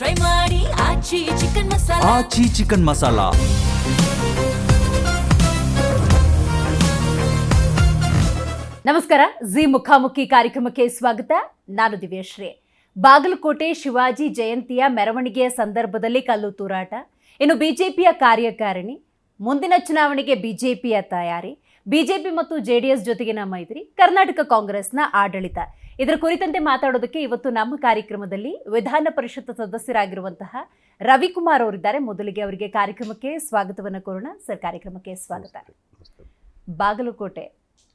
Try ಮಾಡಿ ಆಚಿ chicken masala. ಆಚಿ chicken masala. ನಮಸ್ಕಾರ, G ಮುಖಾಮುಖಿ ಕಾರ್ಯಕ್ರಮಕ್ಕೆ ಸ್ವಾಗತ. ನಾನು ದಿವ್ಯಶ್ರೀ. ಬಾಗಲಕೋಟೆ ಶಿವಾಜಿ ಜಯಂತಿಯ ಮೆರವಣಿಗೆಯ ಸಂದರ್ಭದಲ್ಲಿ ಕಲ್ಲು ತೂರಾಟ, ಇನ್ನು ಬಿಜೆಪಿಯ ಕಾರ್ಯಕಾರಿಣಿ, ಮುಂದಿನ ಚುನಾವಣೆಗೆ ಬಿಜೆಪಿಯ ತಯಾರಿ, ಬಿಜೆಪಿ ಮತ್ತು ಜೆಡಿಎಸ್ ಜೊತೆಗಿನ ಮೈತ್ರಿ, ಕರ್ನಾಟಕ ಕಾಂಗ್ರೆಸ್ನ ಆಡಳಿತ, ಇದರ ಕುರಿತಂತೆ ಮಾತಾಡೋದಕ್ಕೆ ಇವತ್ತು ನಮ್ಮ ಕಾರ್ಯಕ್ರಮದಲ್ಲಿ ವಿಧಾನ ಪರಿಷತ್ ಸದಸ್ಯರಾಗಿರುವಂತಹ ರವಿಕುಮಾರ್ ಅವರಿದ್ದಾರೆ. ಮೊದಲಿಗೆ ಅವರಿಗೆ ಕಾರ್ಯಕ್ರಮಕ್ಕೆ ಸ್ವಾಗತವನ್ನು ಕೋರೋಣ. ಸರ್, ಕಾರ್ಯಕ್ರಮಕ್ಕೆ ಸ್ವಾಗತ. ಬಾಗಲಕೋಟೆ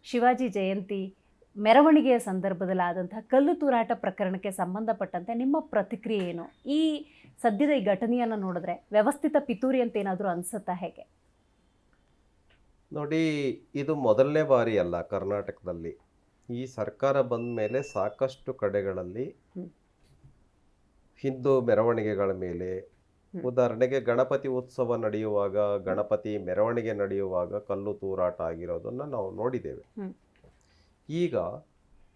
ಶಿವಾಜಿ ಜಯಂತಿ ಮೆರವಣಿಗೆಯ ಸಂದರ್ಭದಲ್ಲಿ ಆದಂತಹ ಕಲ್ಲು ತೂರಾಟ ಪ್ರಕರಣಕ್ಕೆ ಸಂಬಂಧಪಟ್ಟಂತೆ ನಿಮ್ಮ ಪ್ರತಿಕ್ರಿಯೆ ಏನು? ಈ ಸದ್ಯದ ಈ ಘಟನೆಯನ್ನು ನೋಡಿದ್ರೆ ವ್ಯವಸ್ಥಿತ ಪಿತೂರಿ ಅಂತ ಏನಾದರೂ ಅನ್ಸುತ್ತಾ? ಹೇಗೆ ನೋಡಿ, ಇದು ಮೊದಲನೇ ಬಾರಿ ಅಲ್ಲ ಕರ್ನಾಟಕದಲ್ಲಿ. ಈ ಸರ್ಕಾರ ಬಂದ ಮೇಲೆ ಸಾಕಷ್ಟು ಕಡೆಗಳಲ್ಲಿ ಹಿಂದೂ ಮೆರವಣಿಗೆಗಳ ಮೇಲೆ, ಉದಾಹರಣೆಗೆ ಗಣಪತಿ ಉತ್ಸವ ನಡೆಯುವಾಗ, ಗಣಪತಿ ಮೆರವಣಿಗೆ ನಡೆಯುವಾಗ ಕಲ್ಲು ತೂರಾಟ ಆಗಿರೋದನ್ನು ನಾವು ನೋಡಿದ್ದೇವೆ. ಈಗ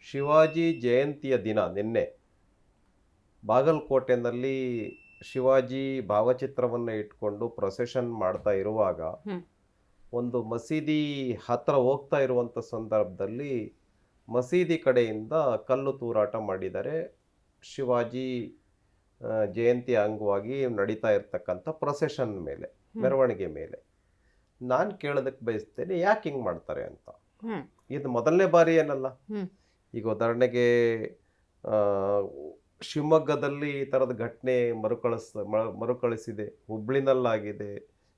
ಶಿವಾಜಿ ಜಯಂತಿಯ ದಿನ ನಿನ್ನೆ ಬಾಗಲಕೋಟೆನಲ್ಲಿ ಶಿವಾಜಿ ಭಾವಚಿತ್ರವನ್ನು ಇಟ್ಕೊಂಡು ಪ್ರೊಸೆಷನ್ ಮಾಡ್ತಾ ಇರುವಾಗ ಒಂದು ಮಸೀದಿ ಹತ್ರ ಹೋಗ್ತಾ ಇರುವಂಥ ಸಂದರ್ಭದಲ್ಲಿ ಮಸೀದಿ ಕಡೆಯಿಂದ ಕಲ್ಲು ತೂರಾಟ ಮಾಡಿದ್ದಾರೆ. ಶಿವಾಜಿ ಜಯಂತಿ ಅಂಗವಾಗಿ ನಡೀತಾ ಇರ್ತಕ್ಕಂಥ ಪ್ರೊಸೆಷನ್ ಮೇಲೆ, ಮೆರವಣಿಗೆ ಮೇಲೆ. ನಾನು ಕೇಳೋದಕ್ಕೆ ಬಯಸ್ತೇನೆ, ಯಾಕೆ ಹಿಂಗೆ ಮಾಡ್ತಾರೆ ಅಂತ. ಇದು ಮೊದಲನೇ ಬಾರಿ ಏನಲ್ಲ. ಈಗ ಉದಾಹರಣೆಗೆ ಶಿವಮೊಗ್ಗದಲ್ಲಿ ಈ ಥರದ ಘಟನೆ ಮರುಕಳಿಸಿದೆ, ಹುಬ್ಳಿನಲ್ಲಾಗಿದೆ,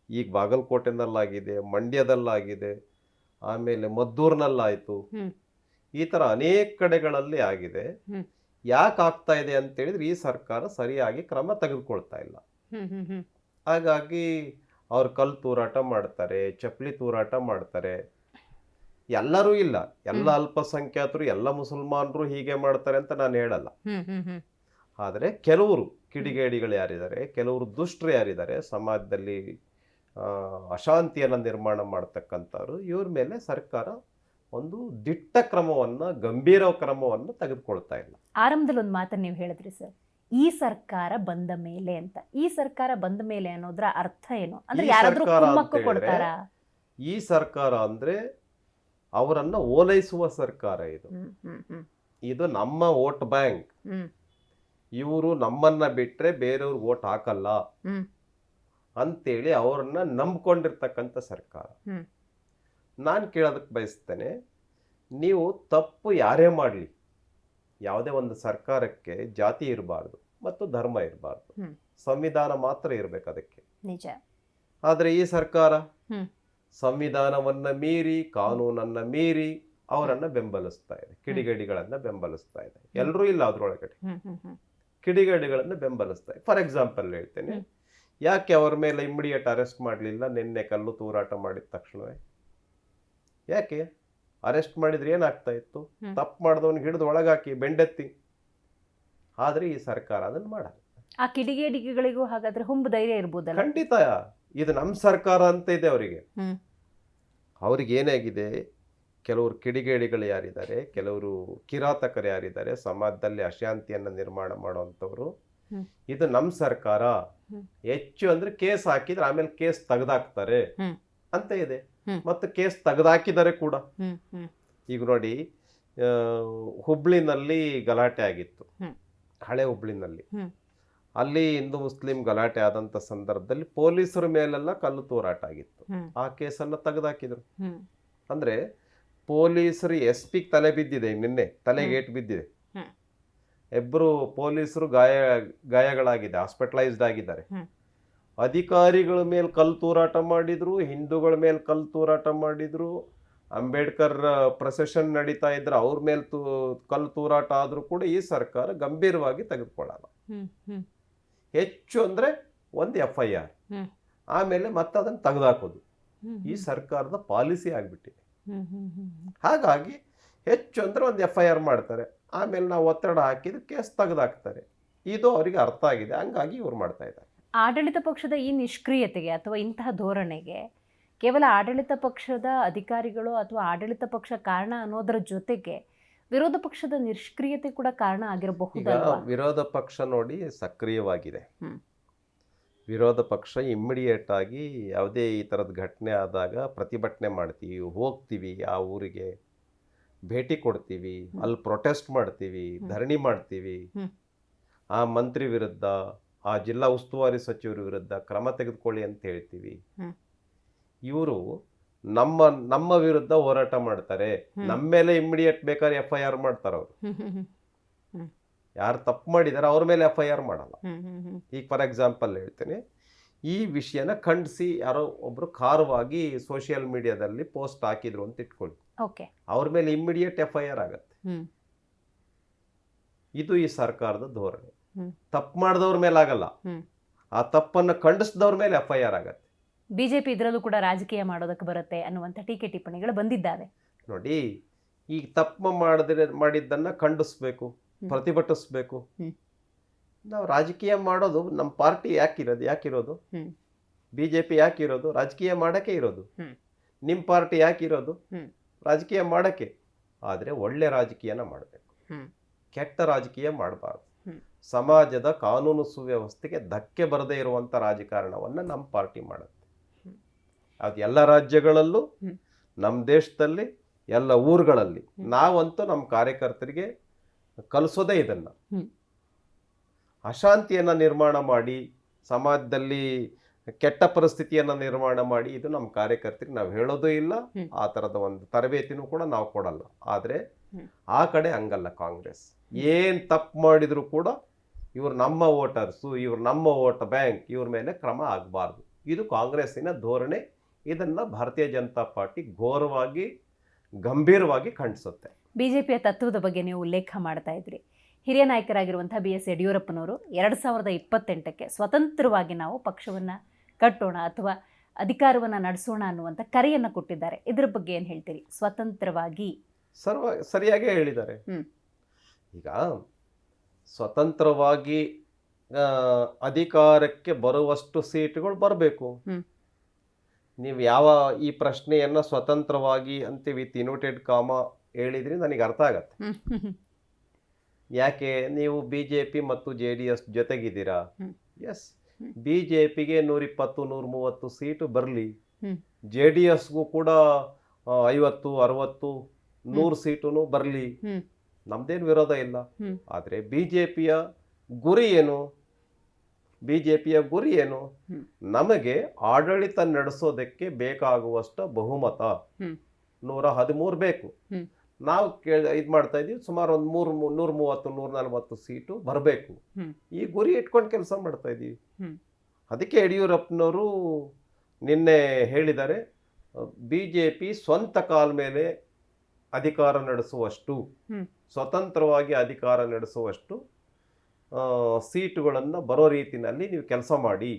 ಈಗ ಬಾಗಲಕೋಟೆನಲ್ಲಾಗಿದೆ, ಮಂಡ್ಯದಲ್ಲಾಗಿದೆ, ಆಮೇಲೆ ಮದ್ದೂರಿನಲ್ಲಾಯಿತು. ಈ ಥರ ಅನೇಕ ಕಡೆಗಳಲ್ಲಿ ಆಗಿದೆ. ಯಾಕೆ ಆಗ್ತಾ ಇದೆ ಅಂತ ಹೇಳಿದ್ರೆ ಈ ಸರ್ಕಾರ ಸರಿಯಾಗಿ ಕ್ರಮ ತೆಗೆದುಕೊಳ್ತಾ ಇಲ್ಲ. ಹಾಗಾಗಿ ಅವ್ರು ಕಲ್ಲು ತೂರಾಟ ಮಾಡ್ತಾರೆ, ಚಪ್ಪಲಿ ತೂರಾಟ ಮಾಡ್ತಾರೆ. ಎಲ್ಲರೂ ಇಲ್ಲ, ಎಲ್ಲ ಅಲ್ಪಸಂಖ್ಯಾತರು, ಎಲ್ಲ ಮುಸಲ್ಮಾನರು ಹೀಗೆ ಮಾಡ್ತಾರೆ ಅಂತ ನಾನು ಹೇಳಲ್ಲ. ಆದರೆ ಕೆಲವರು ಕಿಡಿಗೇಡಿಗಳು ಯಾರಿದ್ದಾರೆ, ಕೆಲವರು ದುಷ್ಟರು ಯಾರಿದ್ದಾರೆ, ಸಮಾಜದಲ್ಲಿ ಅಶಾಂತಿಯನ್ನು ನಿರ್ಮಾಣ ಮಾಡ್ತಕ್ಕಂಥವ್ರು, ಇವ್ರ ಮೇಲೆ ಸರ್ಕಾರ ಒಂದು ದಿಟ್ಟ ಕ್ರಮವನ್ನ, ಗಂಭೀರ ಕ್ರಮವನ್ನು ತೆಗೆದುಕೊಳ್ತಾ ಇಲ್ಲ. ಆರಂಭದಲ್ಲಿ ಒಂದು ಮಾತನ್ನು ನೀವು ಹೇಳಿದ್ರಿ ಸರ್, ಈ ಸರ್ಕಾರ ಬಂದ ಮೇಲೆ ಅಂತ. ಈ ಸರ್ಕಾರ ಬಂದ ಮೇಲೆ ಅನ್ನೋದ್ರ ಅರ್ಥ ಏನು? ಅಂದ್ರೆ ಯಾರಾದ್ರೂ ಕುಮ್ಮಕ್ಕು ಕೊಡ್ತಾರಾ? ಈ ಸರ್ಕಾರ ಅಂದ್ರೆ ಅವರನ್ನ ಓಲೈಸುವ ಸರ್ಕಾರ ಇದು. ಇದು ನಮ್ಮ ವೋಟ್ ಬ್ಯಾಂಕ್. ಇವರು ನಮ್ಮನ್ನ ಬಿಟ್ರೆ ಬೇರೆಯವ್ರು ವೋಟ್ ಹಾಕಲ್ಲ ಅಂತೇಳಿ ಅವ್ರನ್ನ ನಂಬ್ಕೊಂಡಿರ್ತಕ್ಕಂಥ ಸರ್ಕಾರ. ನಾನು ಕೇಳೋದಕ್ಕೆ ಬಯಸ್ತೇನೆ, ನೀವು ತಪ್ಪು ಯಾರೇ ಮಾಡಲಿ, ಯಾವುದೇ ಒಂದು ಸರ್ಕಾರಕ್ಕೆ ಜಾತಿ ಇರಬಾರ್ದು ಮತ್ತು ಧರ್ಮ ಇರಬಾರ್ದು, ಸಂವಿಧಾನ ಮಾತ್ರ ಇರಬೇಕು ಅದಕ್ಕೆ. ನಿಜ. ಆದರೆ ಈ ಸರ್ಕಾರ ಸಂವಿಧಾನವನ್ನ ಮೀರಿ, ಕಾನೂನನ್ನ ಮೀರಿ ಅವರನ್ನ ಬೆಂಬಲಿಸ್ತಾ ಇದೆ, ಕಿಡಿಗೇಡಿಗಳನ್ನ ಬೆಂಬಲಿಸ್ತಾ ಇದೆ. ಎಲ್ಲರೂ ಇಲ್ಲ ಅದ್ರೊಳಗಡೆ, ಕಿಡಿಗೇಡಿಗಳನ್ನ ಬೆಂಬಲಿಸ್ತಾ ಇದೆ. ಫಾರ್ ಎಕ್ಸಾಂಪಲ್ ಹೇಳ್ತೇನೆ, ಯಾಕೆ ಅವ್ರ ಮೇಲೆ ಇಮಿಡಿಯೇಟ್ ಅರೆಸ್ಟ್ ಮಾಡಲಿಲ್ಲ ನಿನ್ನೆ ಕಲ್ಲು ತೂರಾಟ ಮಾಡಿದ ತಕ್ಷಣವೇ? ಯಾಕೆ ಅರೆಸ್ಟ್ ಮಾಡಿದ್ರೆ ಏನಾಗ್ತಾ ಇತ್ತು? ತಪ್ಪು ಮಾಡಿದವನಿಗೆ ಹಿಡಿದು ಒಳಗಾಕಿ ಬೆಂಡೆತ್ತಿ. ಆದ್ರೆ ಈ ಸರ್ಕಾರ ಅದನ್ನ ಮಾಡಲ್ಲ. ಆ ಕಿಡಿಗೇಡಿಗಳಿಗೂ ಹಾಗಾದ್ರೆ ಹುಂಬ ಧೈರ್ಯ ಇರ್ಬೋದಲ್ಲ? ಖಂಡಿತ. ಇದು ನಮ್ಮ ಸರ್ಕಾರ ಅಂತ ಇದೆ ಅವರಿಗೆ. ಅವ್ರಿಗೆ ಏನಾಗಿದೆ, ಕೆಲವರು ಕಿಡಿಗೇಡಿಗಳು ಯಾರಿದ್ದಾರೆ, ಕೆಲವರು ಕಿರಾತಕರು ಯಾರಿದ್ದಾರೆ, ಸಮಾಜದಲ್ಲಿ ಅಶಾಂತಿಯನ್ನ ನಿರ್ಮಾಣ ಮಾಡುವಂಥವ್ರು, ಇದು ನಮ್ಮ ಸರ್ಕಾರ, ಹೆಚ್ಚು ಅಂದ್ರೆ ಕೇಸ್ ಹಾಕಿದ್ರೆ ಆಮೇಲೆ ಕೇಸ್ ತೆಗೆದಾಕ್ತಾರೆ ಅಂತ ಇದೆ. ಮತ್ತು ಕೇಸ್ ತೆಗೆದಾಕಿದ್ದಾರೆ ಕೂಡ. ಈಗ ನೋಡಿ, ಹುಬ್ಳಿನಲ್ಲಿ ಗಲಾಟೆ ಆಗಿತ್ತು, ಹಳೆ ಹುಬ್ಳಿನಲ್ಲಿ. ಅಲ್ಲಿ ಹಿಂದೂ ಮುಸ್ಲಿಂ ಗಲಾಟೆ ಆದಂತ ಸಂದರ್ಭದಲ್ಲಿ ಪೊಲೀಸರ ಮೇಲೆಲ್ಲ ಕಲ್ಲು ತೂರಾಟ ಆಗಿತ್ತು. ಆ ಕೇಸನ್ನ ತೆಗೆದಾಕಿದ್ರು. ಅಂದ್ರೆ ಪೊಲೀಸರು SP ತಲೆ ಬಿದ್ದಿದೆ, ನಿನ್ನೆ ತಲೆಗೆ ಏಟು ಬಿದ್ದಿದೆ. ಇಬ್ಬರು ಪೊಲೀಸರು ಗಾಯಗಳಾಗಿದೆ, ಹಾಸ್ಪಿಟಲೈಸ್ಡ್ ಆಗಿದ್ದಾರೆ. ಅಧಿಕಾರಿಗಳ ಮೇಲೆ ಕಲ್ಲು ತೂರಾಟ ಮಾಡಿದ್ರು, ಹಿಂದೂಗಳ ಮೇಲೆ ಕಲ್ಲು ತೂರಾಟ ಮಾಡಿದ್ರು. ಅಂಬೇಡ್ಕರ್ ಪ್ರೊಸೆಷನ್ ನಡೀತಾ ಇದ್ರೆ ಅವ್ರ ಮೇಲೆ ಕಲ್ಲು ತೂರಾಟ ಆದ್ರೂ ಕೂಡ ಈ ಸರ್ಕಾರ ಗಂಭೀರವಾಗಿ ತೆಗೆದುಕೊಳ್ಳಲ್ಲ. ಹೆಚ್ಚು ಅಂದ್ರೆ ಒಂದು FIR, ಆಮೇಲೆ ಮತ್ತೆ ಅದನ್ನ ತೆಗೆದಾಕೋದು ಈ ಸರ್ಕಾರದ ಪಾಲಿಸಿ ಆಗ್ಬಿಟ್ಟಿದೆ. ಹಾಗಾಗಿ ಹೆಚ್ಚು ಅಂದ್ರೆ ಒಂದು FIR ಮಾಡ್ತಾರೆ, ಆಮೇಲೆ ನಾವು ಒತ್ತಡ ಹಾಕಿದ್ರೆ ಕೇಸ್ ತೆಗೆದಾಕ್ತಾರೆ. ಇದು ಅವರಿಗೆ ಅರ್ಥ ಆಗಿದೆ, ಹಂಗಾಗಿ ಇವ್ರು ಮಾಡ್ತಾ ಇದ್ದಾರೆ. ಆಡಳಿತ ಪಕ್ಷದ ಈ ನಿಷ್ಕ್ರಿಯತೆಗೆ ಅಥವಾ ಇಂತಹ ಧೋರಣೆಗೆ ಕೇವಲ ಆಡಳಿತ ಪಕ್ಷದ ಅಧಿಕಾರಿಗಳು ಅಥವಾ ಆಡಳಿತ ಪಕ್ಷ ಕಾರಣ ಅನ್ನೋದರ ಜೊತೆಗೆ ವಿರೋಧ ಪಕ್ಷದ ನಿಷ್ಕ್ರಿಯತೆ ಕೂಡ ಕಾರಣ ಈಗ ಆಗಿರಬಹುದಲ್ವಾ? ವಿರೋಧ ಪಕ್ಷ ನೋಡಿ ಸಕ್ರಿಯವಾಗಿದೆ. ಹ್ಮ್. ವಿರೋಧ ಪಕ್ಷ ಇಮ್ಮಿಡಿಯೇಟ್ ಆಗಿ ಯಾವುದೇ ಈ ಥರದ ಘಟನೆ ಆದಾಗ ಪ್ರತಿಭಟನೆ ಮಾಡ್ತೀವಿ, ಹೋಗ್ತೀವಿ, ಆ ಊರಿಗೆ ಭೇಟಿ ಕೊಡ್ತೀವಿ, ಅಲ್ಲಿ ಪ್ರೊಟೆಸ್ಟ್ ಮಾಡ್ತೀವಿ, ಧರಣಿ ಮಾಡ್ತೀವಿ, ಆ ಮಂತ್ರಿ ವಿರುದ್ಧ, ಆ ಜಿಲ್ಲಾ ಉಸ್ತುವಾರಿ ಸಚಿವರ ವಿರುದ್ಧ ಕ್ರಮ ತೆಗೆದುಕೊಳ್ಳಿ ಅಂತ ಹೇಳ್ತೀವಿ. ಇವರು ನಮ್ಮ ವಿರುದ್ಧ ಹೋರಾಟ ಮಾಡ್ತಾರೆ, ನಮ್ಮ ಮೇಲೆ ಇಮ್ಮಿಡಿಯೇಟ್ ಬೇಕಾದ್ರೆ FIR ಮಾಡ್ತಾರೆ. ಅವರು ಯಾರು ತಪ್ಪು ಮಾಡಿದಾರೆ ಅವ್ರ ಮೇಲೆ FIR ಮಾಡಲ್ಲ. ಈಗ ಫಾರ್ ಎಕ್ಸಾಂಪಲ್ ಹೇಳ್ತೇನೆ, ಈ ವಿಷಯನ ಖಂಡಿಸಿ ಯಾರೋ ಒಬ್ರು ಖಾರವಾಗಿ ಸೋಷಿಯಲ್ ಮೀಡಿಯಾದಲ್ಲಿ ಪೋಸ್ಟ್ ಹಾಕಿದ್ರು ಅಂತ ಇಟ್ಕೊಳ್ಳಿ, ಅವ್ರ ಮೇಲೆ ಇಮ್ಮಿಡಿಯೇಟ್ FIR ಆಗತ್ತೆ. ಇದು ಈ ಸರ್ಕಾರದ ಧೋರಣೆ. ತಪ್ಪು ಮಾಡಿದವ್ರ ಮೇಲೆ ಆಗಲ್ಲ, ಆ ತಪ್ಪನ್ನು ಖಂಡಿಸಿದವ್ರ ಮೇಲೆ FIR ಆಗತ್ತೆ. ಬಿಜೆಪಿ ಇದರಲ್ಲೂ ಕೂಡ ರಾಜಕೀಯ ಮಾಡೋದಕ್ಕೆ ಬರುತ್ತೆ ಅನ್ನುವಂಥ ಟೀಕೆ ಟಿಪ್ಪಣಿಗಳು ಬಂದಿದ್ದಾವೆ. ನೋಡಿ, ಈಗ ತಪ್ಪು ಮಾಡಿದ್ದನ್ನ ಖಂಡಿಸ್ಬೇಕು, ಪ್ರತಿಭಟಿಸ್ಬೇಕು. ನಾವು ರಾಜಕೀಯ ಮಾಡೋದು ನಮ್ಮ ಪಾರ್ಟಿ ಯಾಕಿರೋದು ಬಿಜೆಪಿ ಯಾಕಿರೋದು? ರಾಜಕೀಯ ಮಾಡಕ್ಕೆ ಇರೋದು. ನಿಮ್ಮ ಪಾರ್ಟಿ ಯಾಕಿರೋದು? ರಾಜಕೀಯ ಮಾಡಕ್ಕೆ. ಆದರೆ ಒಳ್ಳೆ ರಾಜಕೀಯನ ಮಾಡಬೇಕು, ಕೆಟ್ಟ ರಾಜಕೀಯ ಮಾಡಬಾರ್ದು. ಸಮಾಜದ ಕಾನೂನು ಸುವ್ಯವಸ್ಥೆಗೆ ಧಕ್ಕೆ ಬರದೇ ಇರುವಂಥ ರಾಜಕಾರಣವನ್ನು ನಮ್ಮ ಪಾರ್ಟಿ ಮಾಡುತ್ತೆ. ಅದು ಎಲ್ಲ ರಾಜ್ಯಗಳಲ್ಲೂ, ನಮ್ಮ ದೇಶದಲ್ಲಿ, ಎಲ್ಲ ಊರುಗಳಲ್ಲಿ ನಾವಂತೂ ನಮ್ಮ ಕಾರ್ಯಕರ್ತರಿಗೆ ಕಲಿಸೋದೇ ಇದನ್ನ. ಅಶಾಂತಿಯನ್ನು ನಿರ್ಮಾಣ ಮಾಡಿ, ಸಮಾಜದಲ್ಲಿ ಕೆಟ್ಟ ಪರಿಸ್ಥಿತಿಯನ್ನು ನಿರ್ಮಾಣ ಮಾಡಿ, ಇದು ನಮ್ಮ ಕಾರ್ಯಕರ್ತರಿಗೆ ನಾವು ಹೇಳೋದು ಇಲ್ಲ. ಆ ಥರದ ಒಂದು ತರಬೇತಿನೂ ಕೂಡ ನಾವು ಕೊಡಲ್ಲ. ಆದರೆ ಆ ಕಡೆ ಹಂಗಲ್ಲ ಕಾಂಗ್ರೆಸ್. ಏನು ತಪ್ಪು ಮಾಡಿದ್ರು ಕೂಡ ಇವ್ರು ನಮ್ಮ ವೋಟರ್ಸು, ಇವ್ರು ನಮ್ಮ ವೋಟ್ ಬ್ಯಾಂಕ್, ಇವ್ರ ಮೇಲೆ ಕ್ರಮ ಆಗಬಾರ್ದು. ಇದು ಕಾಂಗ್ರೆಸ್ಸಿನ ಧೋರಣೆ. ಇದನ್ನು ಭಾರತೀಯ ಜನತಾ ಪಾರ್ಟಿ ಘೋರವಾಗಿ, ಗಂಭೀರವಾಗಿ ಖಂಡಿಸುತ್ತೆ. ಬಿಜೆಪಿಯ ತತ್ವದ ಬಗ್ಗೆ ನೀವು ಉಲ್ಲೇಖ ಮಾಡ್ತಾ ಇದ್ರಿ. ಹಿರಿಯ ನಾಯಕರಾಗಿರುವಂಥ BS ಯಡಿಯೂರಪ್ಪನವರು 2028ಕ್ಕೆ ಸ್ವತಂತ್ರವಾಗಿ ನಾವು ಪಕ್ಷವನ್ನು ಕಟ್ಟೋಣ ಅಥವಾ ಅಧಿಕಾರವನ್ನು ನಡೆಸೋಣ ಅನ್ನುವಂಥ ಕರೆಯನ್ನು ಕೊಟ್ಟಿದ್ದಾರೆ. ಇದ್ರ ಬಗ್ಗೆ ಏನು ಹೇಳ್ತೀರಿ? ಸ್ವತಂತ್ರವಾಗಿ ಸರಿಯಾಗೇ ಹೇಳಿದ್ದಾರೆ. ಈಗ ಸ್ವತಂತ್ರವಾಗಿ ಅಧಿಕಾರಕ್ಕೆ ಬರುವಷ್ಟು ಸೀಟುಗಳು ಬರಬೇಕು. ನೀವು ಯಾವ ಈ ಪ್ರಶ್ನೆಯನ್ನು ಸ್ವತಂತ್ರವಾಗಿ ಅಂತ ವಿತ್ ಇನ್ವರ್ಟೆಡ್ ಕಾಮ ಹೇಳಿದ್ರಿ ನನಗೆ ಅರ್ಥ ಆಗತ್ತೆ. ಯಾಕೆ ನೀವು BJP ಮತ್ತು JDS ಜೊತೆಗಿದ್ದೀರಾ? ಎಸ್, BJPಗೆ 120, 130 ಸೀಟು ಬರಲಿ, JDSಗೂ ಕೂಡ 50, 60, 100 ಸೀಟು ಬರಲಿ, ನಮ್ದೇನು ವಿರೋಧ ಇಲ್ಲ. ಆದರೆ BJPಯ ಗುರಿ ಏನು? ನಮಗೆ ಆಡಳಿತ ನಡೆಸೋದಕ್ಕೆ ಬೇಕಾಗುವಷ್ಟು ಬಹುಮತ 113 ಬೇಕು. ನಾವು ಇದು ಮಾಡ್ತಾ ಇದೀವಿ, ಸುಮಾರು ಒಂದು 130, 140 ಸೀಟು ಬರಬೇಕು. ಈ ಗುರಿ ಇಟ್ಕೊಂಡು ಕೆಲಸ ಮಾಡ್ತಾ ಇದೀವಿ. ಅದಕ್ಕೆ ಯಡಿಯೂರಪ್ಪನವರು ನಿನ್ನೆ ಹೇಳಿದ್ದಾರೆ, BJP ಸ್ವಂತ ಕಾಲ ಮೇಲೆ ಅಧಿಕಾರ ನಡೆಸುವಷ್ಟು, ಸ್ವತಂತ್ರವಾಗಿ ಅಧಿಕಾರ ನಡೆಸುವಷ್ಟು ಸೀಟುಗಳನ್ನು ಬರೋ ರೀತಿನಲ್ಲಿ ನೀವು ಕೆಲಸ ಮಾಡಿ,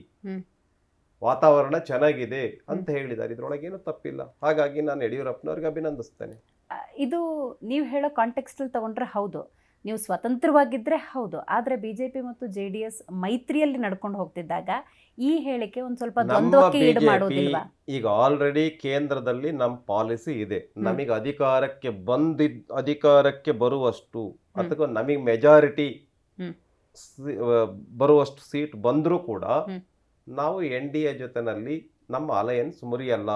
ವಾತಾವರಣ ಚೆನ್ನಾಗಿದೆ ಅಂತ ಹೇಳಿದ್ದಾರೆ. ಇದ್ರೊಳಗೇನು ತಪ್ಪಿಲ್ಲ. ಹಾಗಾಗಿ ನಾನು ಯಡಿಯೂರಪ್ಪನವ್ರಿಗೆ ಅಭಿನಂದಿಸ್ತೇನೆ. ಇದು ನೀವು ಹೇಳೋ ಕಾಂಟೆಕ್ಸ್ಟಲ್ಲಿ ತಗೊಂಡ್ರೆ ಹೌದು, ನೀವು ಸ್ವತಂತ್ರವಾಗಿದ್ದರೆ ಹೌದು. ಆದರೆ BJP ಮತ್ತು JDS ಮೈತ್ರಿಯಲ್ಲಿ ನಡ್ಕೊಂಡು ಹೋಗ್ತಿದ್ದಾಗ ಈ ಹೇಳಿಕೆ ಒಂದು ಸ್ವಲ್ಪ ದ್ವಂದ್ವಕ್ಕೆ ಈಡು ಮಾಡೋದಿಲ್ವಾ? ಈಗ ಆಲ್ರೆಡಿ ಕೇಂದ್ರದಲ್ಲಿ ನಮ್ಮ ಪಾಲಿಸಿ ಇದೆ. ನಮಗೆ ಅಧಿಕಾರಕ್ಕೆ ಬರುವಷ್ಟು ಅಥವಾ ನಮಗೆ ಮೆಜಾರಿಟಿ ಬರುವಷ್ಟು ಸೀಟ್ ಬಂದರೂ ಕೂಡ ನಾವು NDA ಜೊತೆನಲ್ಲಿ ನಮ್ಮ ಅಲಯನ್ಸ್ ಮುರಿಯಲ್ಲ,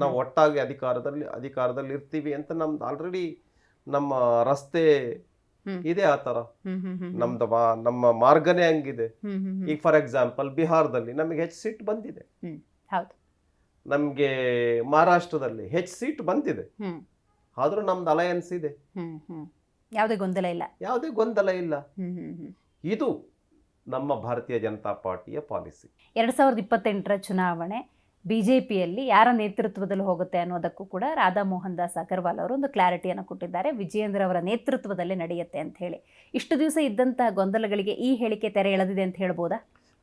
ನಾವು ಒಟ್ಟಾಗಿ ಅಧಿಕಾರದಲ್ಲಿ ಇರ್ತೀವಿ ಅಂತ ನಮ್ದು ಆಲ್ರೆಡಿ ನಮ್ಮ ರಸ್ತೆ ಇದೆ. ಆ ತರ ನಮ್ಮ ಮಾರ್ಗನೇ ಹಂಗಿದೆ. ಈಗ ಫಾರ್ ಎಕ್ಸಾಂಪಲ್ ಬಿಹಾರದಲ್ಲಿ ನಮಗೆ ಹೆಚ್ಚು ಸೀಟ್ ಬಂದಿದೆ, ನಮ್ಗೆ ಮಹಾರಾಷ್ಟ್ರದಲ್ಲಿ ಹೆಚ್ಚು ಸೀಟ್ ಬಂದಿದೆ, ಆದ್ರೂ ನಮ್ದು ಅಲಯನ್ಸ್ ಇದೆ, ಯಾವುದೇ ಗೊಂದಲ ಇಲ್ಲ. ಇದು ನಮ್ಮ ಭಾರತೀಯ ಜನತಾ ಪಾರ್ಟಿಯ ಪಾಲಿಸಿ. 2028ರ ಚುನಾವಣೆ BJPಯಲ್ಲಿ ಯಾರ ನೇತೃತ್ವದಲ್ಲಿ ಹೋಗುತ್ತೆ ಅನ್ನೋದಕ್ಕೂ ಕೂಡ ರಾಧಾ ಮೋಹನ್ ದಾಸ್ ಅಗರ್ವಾಲ್ ಅವರು ಒಂದು ಕ್ಲಾರಿಟಿಯನ್ನು ಕೊಟ್ಟಿದ್ದಾರೆ. ವಿಜಯೇಂದ್ರ ಅವರ ನೇತೃತ್ವದಲ್ಲಿ ನಡೆಯುತ್ತೆ ಅಂತ ಹೇಳಿ. ಇಷ್ಟು ದಿವಸ ಇದ್ದಂತಹ ಗೊಂದಲಗಳಿಗೆ ಈ ಹೇಳಿಕೆ ತೆರೆ ಎಳೆದಿದೆ ಅಂತ ಹೇಳ್ಬೋದಾ?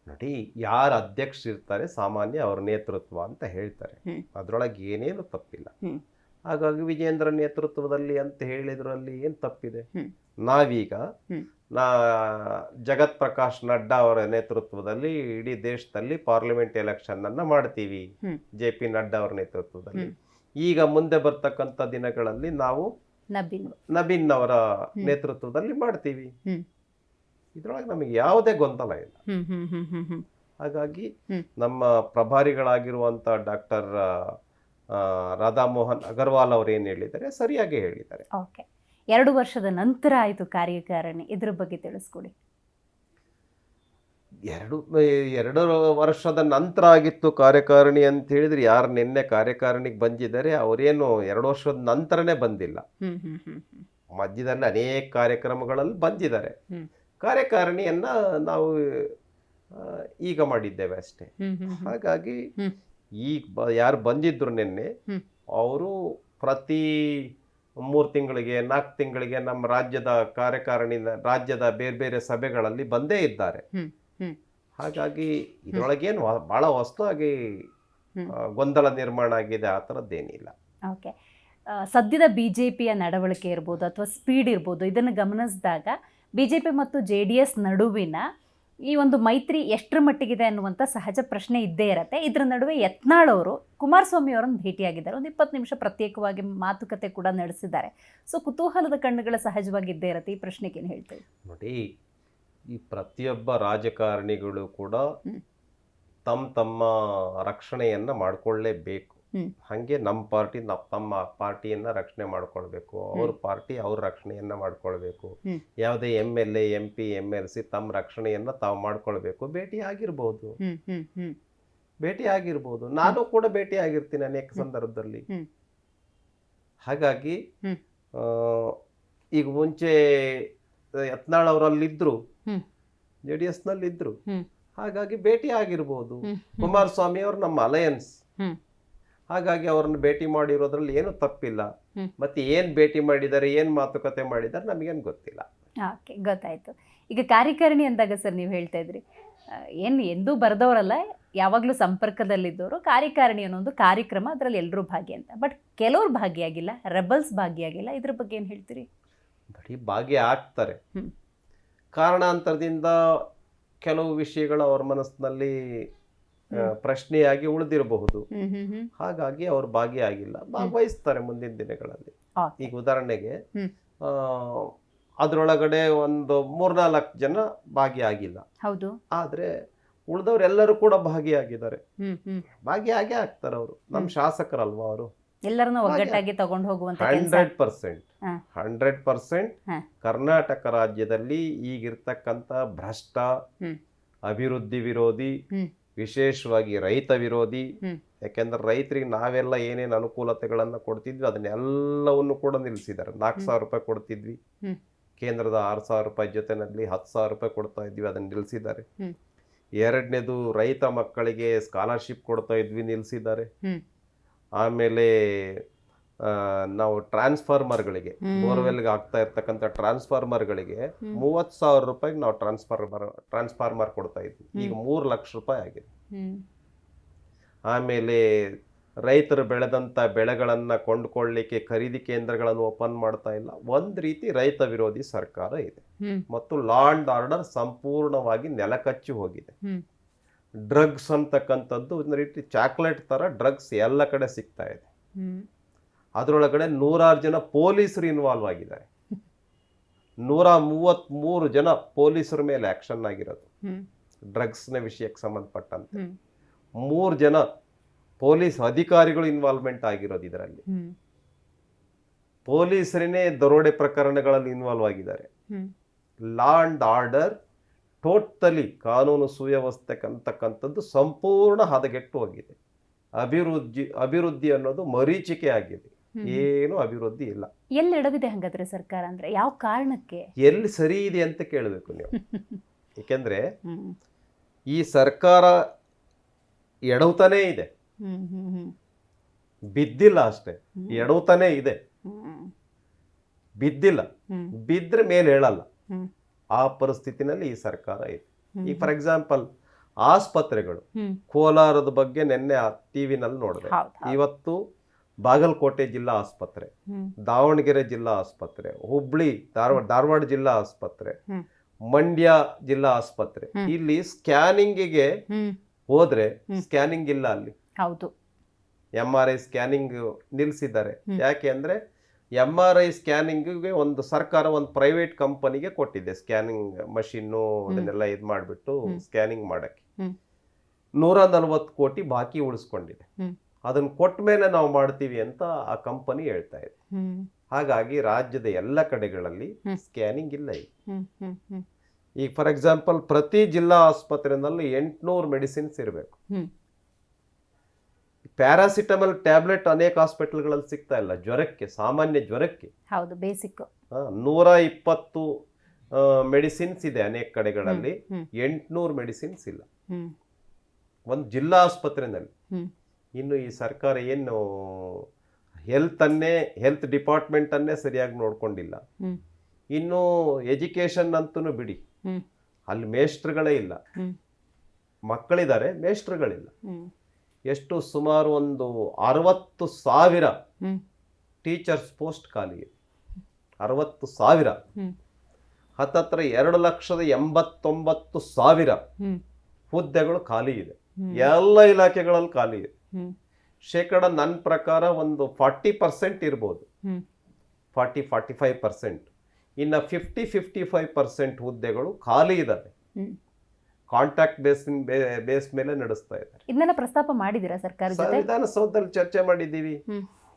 ನೋಡಿ, ಯಾರ ಅಧ್ಯಕ್ಷರಿರ್ತಾರೆ ಸಾಮಾನ್ಯ ಅವ್ರ ನೇತೃತ್ವ ಅಂತ ಹೇಳ್ತಾರೆ, ಅದ್ರೊಳಗೆ ಏನೇನು ತಪ್ಪಿಲ್ಲ. ಹಾಗಾಗಿ ವಿಜಯೇಂದ್ರ ನೇತೃತ್ವದಲ್ಲಿ ಅಂತ ಹೇಳಿದ್ರಲ್ಲಿ ಏನು ತಪ್ಪಿದೆ? ನಾವೀಗ ಜಗತ್ ಪ್ರಕಾಶ್ ನಡ್ಡಾ ಅವರ ನೇತೃತ್ವದಲ್ಲಿ ಇಡೀ ದೇಶದಲ್ಲಿ ಪಾರ್ಲಿಮೆಂಟ್ ಎಲೆಕ್ಷನ್ ಅನ್ನ ಮಾಡ್ತೀವಿ, JP ನಡ್ಡಾ ಅವರ ನೇತೃತ್ವದಲ್ಲಿ. ಈಗ ಮುಂದೆ ಬರ್ತಕ್ಕಂಥ ದಿನಗಳಲ್ಲಿ ನಾವು ನಬೀನ್ ಅವರ ನೇತೃತ್ವದಲ್ಲಿ ಮಾಡ್ತೀವಿ. ಇದ್ರೊಳಗೆ ನಮಗೆ ಯಾವುದೇ ಗೊಂದಲ ಇಲ್ಲ. ಹಾಗಾಗಿ ನಮ್ಮ ಪ್ರಭಾರಿಗಳಾಗಿರುವಂತ ಡಾಕ್ಟರ್ ರಾಧಾಮೋಹನ್ ಅಗರ್ವಾಲ್ ಅವರು ಏನ್ ಹೇಳಿದ್ದಾರೆ ಸರಿಯಾಗಿ ಹೇಳಿದ್ದಾರೆ. ಓಕೆ, 2 ವರ್ಷದ ನಂತರ ಆಯ್ತು ಕಾರ್ಯಕಾರಿಣಿ, ಇದ್ರ ಬಗ್ಗೆ ತಿಳಿಸ್ಕೊಡಿ. 2 ವರ್ಷದ ನಂತರ ಆಗಿತ್ತು ಕಾರ್ಯಕಾರಿಣಿ ಅಂತ ಹೇಳಿದ್ರೆ ಯಾರು ನಿನ್ನೆ ಕಾರ್ಯಕಾರಿಣಿಗೆ ಬಂದಿದ್ದಾರೆ ಅವರೇನು 2 ವರ್ಷದ ನಂತರನೇ ಬಂದಿಲ್ಲ. ಮಧ್ಯದಲ್ಲಿ ಅನೇಕ ಕಾರ್ಯಕ್ರಮಗಳಲ್ಲಿ ಬಂದಿದ್ದಾರೆ. ಕಾರ್ಯಕಾರಿಣಿಯನ್ನ ನಾವು ಈಗ ಮಾಡಿದ್ದೇವೆ ಅಷ್ಟೇ. ಹಾಗಾಗಿ ಈಗ ಯಾರು ಬಂದಿದ್ರು ನಿನ್ನೆ ಅವರು ಪ್ರತಿ 3 ತಿಂಗಳಿಗೆ 4 ತಿಂಗಳಿಗೆ ನಮ್ಮ ರಾಜ್ಯದ ಕಾರ್ಯಕಾರಿಣಿ ರಾಜ್ಯದ ಬೇರೆ ಬೇರೆ ಸಭೆಗಳಲ್ಲಿ ಬಂದೇ ಇದ್ದಾರೆ. ಹಾಗಾಗಿ ಇದರೊಳಗೇನು ಬಹಳ ಹೊಸದಾಗಿ ಗೊಂದಲ ನಿರ್ಮಾಣ ಆಗಿದೆ ಆ ಥರದ್ದೇನಿಲ್ಲ. ಓಕೆ, ಸದ್ಯದ ಬಿಜೆಪಿಯ ನಡವಳಿಕೆ ಇರ್ಬೋದು ಅಥವಾ ಸ್ಪೀಡ್ ಇರ್ಬೋದು, ಇದನ್ನು ಗಮನಿಸಿದಾಗ ಬಿಜೆಪಿ ಮತ್ತು JDS ನಡುವಿನ ಈ ಒಂದು ಮೈತ್ರಿ ಎಷ್ಟರ ಮಟ್ಟಿಗಿದೆ ಅನ್ನುವಂಥ ಸಹಜ ಪ್ರಶ್ನೆ ಇದ್ದೇ ಇರತ್ತೆ. ಇದರ ನಡುವೆ ಯತ್ನಾಳ್ ಅವರು ಕುಮಾರಸ್ವಾಮಿ ಅವರನ್ನು ಭೇಟಿಯಾಗಿದ್ದಾರೆ, ಒಂದು 20 ನಿಮಿಷ ಪ್ರತ್ಯೇಕವಾಗಿ ಮಾತುಕತೆ ಕೂಡ ನಡೆಸಿದ್ದಾರೆ. ಸೊ ಕುತೂಹಲದ ಕಣ್ಣುಗಳ ಸಹಜವಾಗಿ ಇದ್ದೇ ಇರತ್ತೆ. ಈ ಪ್ರಶ್ನೆಗೆ ಏನು ಹೇಳ್ತೀವಿ? ನೋಡಿ, ಈ ಪ್ರತಿಯೊಬ್ಬ ರಾಜಕಾರಣಿಗಳು ಕೂಡ ತಮ್ಮ ರಕ್ಷಣೆಯನ್ನ ಮಾಡ್ಕೊಳ್ಳೇಬೇಕು. ಹಂಗೆ ನಮ್ಮ ಪಾರ್ಟಿ ತಮ್ಮ ಪಾರ್ಟಿಯನ್ನ ರಕ್ಷಣೆ ಮಾಡ್ಕೊಳ್ಬೇಕು, ಅವ್ರ ಪಾರ್ಟಿ ಅವ್ರ ರಕ್ಷಣೆಯನ್ನ ಮಾಡ್ಕೊಳ್ಬೇಕು. ಯಾವುದೇ MLA MP MLC ತಮ್ಮ ರಕ್ಷಣೆಯನ್ನ ತಾವು ಮಾಡ್ಕೊಳ್ಬೇಕು. ಭೇಟಿ ಆಗಿರ್ಬೋದು, ನಾನು ಕೂಡ ಭೇಟಿ ಆಗಿರ್ತೀನಿ ಅನೇಕ ಸಂದರ್ಭದಲ್ಲಿ. ಹಾಗಾಗಿ ಈಗ ಮುಂಚೆ ಯತ್ನಾಳ್ ಅವರಲ್ಲಿದ್ರು, JDS ನಲ್ಲಿದ್ರು, ಹಾಗಾಗಿ ಭೇಟಿ ಆಗಿರ್ಬೋದು. ಕುಮಾರಸ್ವಾಮಿ ಅವರು ನಮ್ಮ ಅಲಯನ್ಸ್, ಹಾಗಾಗಿ ಅವ್ರನ್ನ ಭೇಟಿ ಮಾಡಿರೋದ್ರಲ್ಲಿ ಏನು ತಪ್ಪಿಲ್ಲ. ಮತ್ತೆ ಏನ್ ಭೇಟಿ ಮಾಡಿದ್ದಾರೆ, ಏನ್ ಮಾತುಕತೆ ಮಾಡಿದ್ದಾರೆ ನಮಗೇನು ಗೊತ್ತಿಲ್ಲ. ಓಕೆ, ಗೊತ್ತಾಯ್ತು. ಈಗ ಕಾರ್ಯಕಾರಿಣಿ ಅಂದಾಗ ಸರ್ ನೀವು ಹೇಳ್ತಾ ಇದ್ರಿ ಏನು ಎಂದೂ ಬರೆದವರಲ್ಲ, ಯಾವಾಗಲೂ ಸಂಪರ್ಕದಲ್ಲಿದ್ದವರು. ಕಾರ್ಯಕಾರಿಣಿ ಅನ್ನೋ ಕಾರ್ಯಕ್ರಮ, ಅದರಲ್ಲಿ ಎಲ್ಲರೂ ಭಾಗಿ ಅಂತ. ಬಟ್ ಕೆಲವ್ರು ಭಾಗಿಯಾಗಿಲ್ಲ, ರೆಬಲ್ಸ್ ಭಾಗಿಯಾಗಿಲ್ಲ. ಇದ್ರ ಬಗ್ಗೆ ಏನು ಹೇಳ್ತೀರಿ? ಬರೀ ಭಾಗಿ ಆಗ್ತಾರೆ, ಕಾರಣಾಂತರದಿಂದ ಕೆಲವು ವಿಷಯಗಳು ಅವ್ರ ಮನಸ್ಸಿನಲ್ಲಿ ಪ್ರಶ್ನೆಯಾಗಿ ಉಳಿದಿರಬಹುದು. ಹಾಗಾಗಿ ಅವ್ರು ಭಾಗಿಯಾಗಿಲ್ಲ, ಭಾಗವಹಿಸ್ತಾರೆ ಮುಂದಿನ ದಿನಗಳಲ್ಲಿ. ಈಗ ಉದಾಹರಣೆಗೆ ಅದ್ರೊಳಗಡೆ ಒಂದು 3-4 ಜನ ಭಾಗಿಯಾಗಿಲ್ಲ, ಹೌದು, ಆದ್ರೆ ಉಳಿದವರೆಲ್ಲರೂ ಕೂಡ ಭಾಗಿಯಾಗಿದ್ದಾರೆ. ಭಾಗಿಯಾಗೇ ಆಗ್ತಾರೆ. ಅವರು ನಮ್ಮ ಶಾಸಕರಲ್ವಾ, ಅವರು ಎಲ್ಲರನ್ನು ಒಗ್ಗಟ್ಟಾಗಿ ತಗೊಂಡು ಹೋಗುವಂತ 100% ಕರ್ನಾಟಕ ರಾಜ್ಯದಲ್ಲಿ ಈಗಿರ್ತಕ್ಕಂಥ ಭ್ರಷ್ಟ, ಅಭಿವೃದ್ಧಿ ವಿರೋಧಿ, ವಿಶೇಷವಾಗಿ ರೈತ ವಿರೋಧಿ. ಯಾಕೆಂದ್ರೆ ರೈತರಿಗೆ ನಾವೆಲ್ಲ ಏನೇನು ಅನುಕೂಲತೆಗಳನ್ನ ಕೊಡ್ತಿದ್ವಿ ಅದನ್ನೆಲ್ಲವನ್ನು ಕೂಡ ನಿಲ್ಲಿಸಿದ್ದಾರೆ. 4,000 ರೂಪಾಯಿ ಕೊಡ್ತಿದ್ವಿ, ಕೇಂದ್ರದ 6,000 ರೂಪಾಯಿ ಜೊತೆನಲ್ಲಿ 10,000 ರೂಪಾಯಿ ಕೊಡ್ತಾ ಇದ್ವಿ, ಅದನ್ನ ನಿಲ್ಲಿಸಿದ್ದಾರೆ. ಎರಡನೇದು, ರೈತ ಮಕ್ಕಳಿಗೆ ಸ್ಕಾಲರ್ಶಿಪ್ ಕೊಡ್ತಾ ಇದ್ವಿ, ನಿಲ್ಲಿಸಿದ್ದಾರೆ. ಆಮೇಲೆ ನಾವು ಟ್ರಾನ್ಸ್ಫಾರ್ಮರ್ಗಳಿಗೆ, ಬೋರ್ವೆಲ್ಗೆ ಆಗ್ತಾ ಇರ್ತಕ್ಕಂಥ ಟ್ರಾನ್ಸ್ಫಾರ್ಮರ್ಗಳಿಗೆ 30,000 ರೂಪಾಯಿಗೆ ನಾವು ಟ್ರಾನ್ಸ್ಫಾರ್ಮರ್ ಕೊಡ್ತಾ ಇದ್ವಿ, ಈಗ 3 ಲಕ್ಷ ರೂಪಾಯಿ ಆಗಿದೆ. ಆಮೇಲೆ ರೈತರು ಬೆಳೆದಂತ ಬೆಳೆಗಳನ್ನ ಕೊಂಡ್ಕೊಳ್ಳಿಕ್ಕೆ ಖರೀದಿ ಕೇಂದ್ರಗಳನ್ನು ಓಪನ್ ಮಾಡ್ತಾ ಇಲ್ಲ. ಒಂದ್ ರೀತಿ ರೈತ ವಿರೋಧಿ ಸರ್ಕಾರ ಇದೆ. ಮತ್ತು ಲಾ ಅಂಡ್ ಆರ್ಡರ್ ಸಂಪೂರ್ಣವಾಗಿ ನೆಲಕಚ್ಚಿ ಹೋಗಿದೆ. ಡ್ರಗ್ಸ್ ಅಂತಕ್ಕಂಥದ್ದು ಒಂದು ರೀತಿ ಚಾಕ್ಲೇಟ್ ತರ ಡ್ರಗ್ಸ್ ಎಲ್ಲ ಕಡೆ ಸಿಗ್ತಾ ಇದೆ. ಅದರೊಳಗಡೆ 106 ಜನ ಪೊಲೀಸರು ಇನ್ವಾಲ್ವ್ ಆಗಿದ್ದಾರೆ. 133 ಜನ ಪೊಲೀಸರ ಮೇಲೆ ಆಕ್ಷನ್ ಆಗಿರೋದು ಡ್ರಗ್ಸ್ನ ವಿಷಯಕ್ಕೆ ಸಂಬಂಧಪಟ್ಟಂತೆ. 3 ಜನ ಪೊಲೀಸ್ ಅಧಿಕಾರಿಗಳು ಇನ್ವಾಲ್ವ್ಮೆಂಟ್ ಆಗಿರೋದು. ಇದರಲ್ಲಿ ಪೊಲೀಸರನ್ನೇ ದರೋಡೆ ಪ್ರಕರಣಗಳಲ್ಲಿ ಇನ್ವಾಲ್ವ್ ಆಗಿದ್ದಾರೆ. ಲಾ ಅಂಡ್ ಆರ್ಡರ್ ಟೋಟಲಿ ಕಾನೂನು ಸುವ್ಯವಸ್ಥೆ ಅಂತಕ್ಕಂಥದ್ದು ಸಂಪೂರ್ಣ ಹದಗೆಟ್ಟು ಹೋಗಿದೆ. ಅಭಿವೃದ್ಧಿ ಅನ್ನೋದು ಮರೀಚಿಕೆ ಆಗಿದೆ. ಏನು ಅಭಿವೃದ್ಧಿ ಇಲ್ಲ. ಎಲ್ಲಿ ಎಡವಿದೆ ಹಂಗಾದ್ರೆ ಸರ್ಕಾರ? ಅಂದ್ರೆ ಯಾವ ಕಾರಣಕ್ಕೆ ಎಲ್ಲಿ ಸರಿ ಇದೆ ಅಂತ ಕೇಳಬೇಕು ನೀವು. ಏಕೆಂದ್ರೆ ಈ ಸರ್ಕಾರ ಎಡವುತ್ತಾನೇ ಇದೆ, ಬಿದ್ದಿಲ್ಲ ಅಷ್ಟೇ, ಎಡವುತ್ತಾನೇ ಇದೆ. ಬಿದ್ದಿಲ್ಲ, ಬಿದ್ರೆ ಮೇಲೆ ಹೇಳಲ್ಲ. ಆ ಪರಿಸ್ಥಿತಿನಲ್ಲಿ ಈ ಸರ್ಕಾರ ಇದೆ. ಈ ಫಾರ್ ಎಕ್ಸಾಂಪಲ್ ಆಸ್ಪತ್ರೆಗಳು, ಕೋಲಾರದ ಬಗ್ಗೆ ನಿನ್ನೆ ಟಿವಿನಲ್ಲಿ ನೋಡಿದೆ. ಇವತ್ತು ಬಾಗಲಕೋಟೆ ಜಿಲ್ಲಾ ಆಸ್ಪತ್ರೆ, ದಾವಣಗೆರೆ ಜಿಲ್ಲಾ ಆಸ್ಪತ್ರೆ, ಹುಬ್ಳಿ ಧಾರವಾಡ ಜಿಲ್ಲಾ ಆಸ್ಪತ್ರೆ, ಮಂಡ್ಯ ಜಿಲ್ಲಾ ಆಸ್ಪತ್ರೆ, ಇಲ್ಲಿ ಸ್ಕ್ಯಾನಿಂಗಿಗೆ ಹೋದ್ರೆ ಸ್ಕ್ಯಾನಿಂಗ್ ಇಲ್ಲ ಅಲ್ಲಿ. ಹೌದು, MRI ಸ್ಕ್ಯಾನಿಂಗ್ ನಿಲ್ಸಿದ್ದಾರೆ. ಯಾಕೆ ಅಂದ್ರೆ MRI ಸ್ಕ್ಯಾನಿಂಗ್ಗೆ ಒಂದು ಸರ್ಕಾರ ಒಂದು ಪ್ರೈವೇಟ್ ಕಂಪನಿಗೆ ಕೊಟ್ಟಿದೆ ಸ್ಕ್ಯಾನಿಂಗ್ ಮಷಿನ್ನು ಅದನ್ನೆಲ್ಲ ಇದು ಮಾಡಿಬಿಟ್ಟು ಸ್ಕ್ಯಾನಿಂಗ್ ಮಾಡಕ್ಕೆ 140 ಕೋಟಿ ಬಾಕಿ ಉಳಿಸ್ಕೊಂಡಿದೆ. ಅದನ್ನ ಕೊಟ್ಟ ಮೇಲೆ ನಾವು ಮಾಡ್ತೀವಿ ಅಂತ ಆ ಕಂಪನಿ ಹೇಳ್ತಾ ಇದೆ. ಹಾಗಾಗಿ ರಾಜ್ಯದ ಎಲ್ಲ ಕಡೆಗಳಲ್ಲಿ ಸ್ಕ್ಯಾನಿಂಗ್ ಇಲ್ಲ ಈಗ ಫಾರ್ ಎಕ್ಸಾಂಪಲ್ ಪ್ರತಿ ಜಿಲ್ಲಾ ಆಸ್ಪತ್ರೆಯಲ್ಲಿ 800 ಮೆಡಿಸಿನ್ಸ್ ಇರಬೇಕು. ಪ್ಯಾರಾಸಿಟಮಲ್ ಟ್ಯಾಬ್ಲೆಟ್ ಅನೇಕ ಹಾಸ್ಪಿಟಲ್ಗಳಲ್ಲಿ ಸಿಗ್ತಾ ಇಲ್ಲ ಜ್ವರಕ್ಕೆ, ಸಾಮಾನ್ಯ ಜ್ವರಕ್ಕೆ. ಹೌದು, ಬೇಸಿಕ್ 120 ಮೆಡಿಸಿನ್ಸ್ ಇದೆ ಅನೇಕ ಕಡೆಗಳಲ್ಲಿ, 800 ಮೆಡಿಸಿನ್ಸ್ ಇಲ್ಲ ಒಂದು ಜಿಲ್ಲಾ ಆಸ್ಪತ್ರೆಯಲ್ಲಿ. ಇನ್ನು ಈ ಸರ್ಕಾರ ಏನು ಹೆಲ್ತ್ ಡಿಪಾರ್ಟ್ಮೆಂಟ್ ಅನ್ನೇ ಸರಿಯಾಗಿ ನೋಡ್ಕೊಂಡಿಲ್ಲ. ಇನ್ನು ಎಜುಕೇಶನ್ ಅಂತೂ ಬಿಡಿ, ಅಲ್ಲಿ ಮೇಸ್ಟ್ರುಗಳೇ ಇಲ್ಲ. ಮಕ್ಕಳಿದ್ದಾರೆ, ಮೇಸ್ಟ್ರುಗಳಿಲ್ಲ. ಎಷ್ಟು ಸುಮಾರು ಒಂದು 60,000 ಟೀಚರ್ಸ್ ಪೋಸ್ಟ್ ಖಾಲಿ ಇದೆ. 60,000 ಹತ್ತತ್ರ 2,89,000 ಹುದ್ದೆಗಳು ಖಾಲಿ ಇದೆ. ಎಲ್ಲ ಇಲಾಖೆಗಳಲ್ಲಿ ಖಾಲಿ ಇದೆ. ಶೇಕಡ ನನ್ನ ಪ್ರಕಾರ ಒಂದು 40% ಇರ್ಬೋದು, 40-45%. ಇನ್ನು 50-55% ಹುದ್ದೆಗಳು ಖಾಲಿ ಇದ್ದಾವೆ. ಕಾಂಟ್ರಾಕ್ಟ್ ಬೇಸ್ ಮೇಲೆ ನಡೆಸ್ತಾ ಇದ್ದಾರೆ. ಇದನ್ನೆಲ್ಲ ಪ್ರಸ್ತಾಪ ಮಾಡಿದ್ದೀರಾ ಸರ್ಕಾರ ಜೊತೆ? ವಿಧಾನಸೌಧದಲ್ಲಿ ಚರ್ಚೆ ಮಾಡಿದ್ದೀವಿ,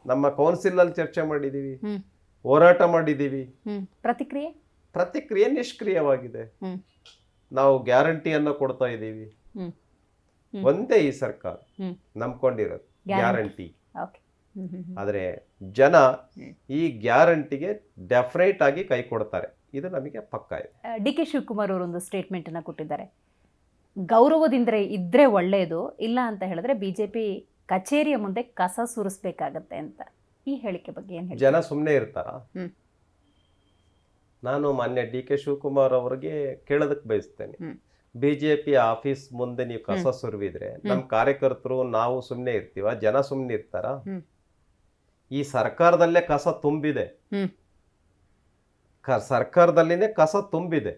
ನಮ್ಮ ಕೌನ್ಸಿಲ್ ಅಲ್ಲಿ ಚರ್ಚೆ ಮಾಡಿದ್ದೀವಿ, ಹೋರಾಟ ಮಾಡಿದ್ದೀವಿ. ಪ್ರತಿಕ್ರಿಯೆ ನಿಷ್ಕ್ರಿಯವಾಗಿದೆ. ನಾವು ಗ್ಯಾರಂಟಿಯನ್ನು ಕೊಡ್ತಾ ಇದ್ದೀವಿ. ಒಂದೇ ಈ ಸರ್ಕಾರ ನಂಬ್ಕೊಂಡಿರೋದು ಗ್ಯಾರಂಟಿ. ಆದ್ರೆ ಜನ ಈ ಗ್ಯಾರಂಟಿಗೆ ಡೆಫಿನೆಟ್ ಆಗಿ ಕೈ ಕೊಡ್ತಾರೆ, ಇದು ನಮಗೆ ಪಕ್ಕ ಇದೆ. DK ಶಿವಕುಮಾರ್ ಅವರು ಒಂದು ಸ್ಟೇಟ್ಮೆಂಟ್ ಅನ್ನ ಕೊಟ್ಟಿದ್ದಾರೆ. ಗೌರವದಿಂದ ಇದ್ರೆ ಒಳ್ಳೆಯದು, ಇಲ್ಲ ಅಂತ ಹೇಳಿದ್ರೆ ಬಿಜೆಪಿ ಕಚೇರಿಯ ಮುಂದೆ ಕಸ ಸುರಿಸ್ಬೇಕಾಗತ್ತೆ ಅಂತ. ಈ ಹೇಳಿಕೆ ಬಗ್ಗೆ ಏನ್ ಹೇಳಿ? ಜನ ಸುಮ್ಮನೆ ಇರ್ತಾರ? ನಾನು ಮಾನ್ಯ DK ಶಿವಕುಮಾರ್ ಅವರಿಗೆ ಕೇಳೋದಕ್ಕೆ ಬಯಸ್ತೇನೆ, ಬಿಜೆಪಿ ಆಫೀಸ್ ಮುಂದೆ ನೀವು ಕಸ ಸುರಿವಿದ್ರೆ ನಮ್ಮ ಕಾರ್ಯಕರ್ತರು ನಾವು ಸುಮ್ಮನೆ ಇರ್ತೀವ? ಜನ ಸುಮ್ಮನೆ ಇರ್ತಾರ? ಈ ಸರ್ಕಾರದಲ್ಲೇ ಕಸ ತುಂಬಿದೆ, ಸರ್ಕಾರದಲ್ಲಿನೇ ಕಸ ತುಂಬಿದೆ.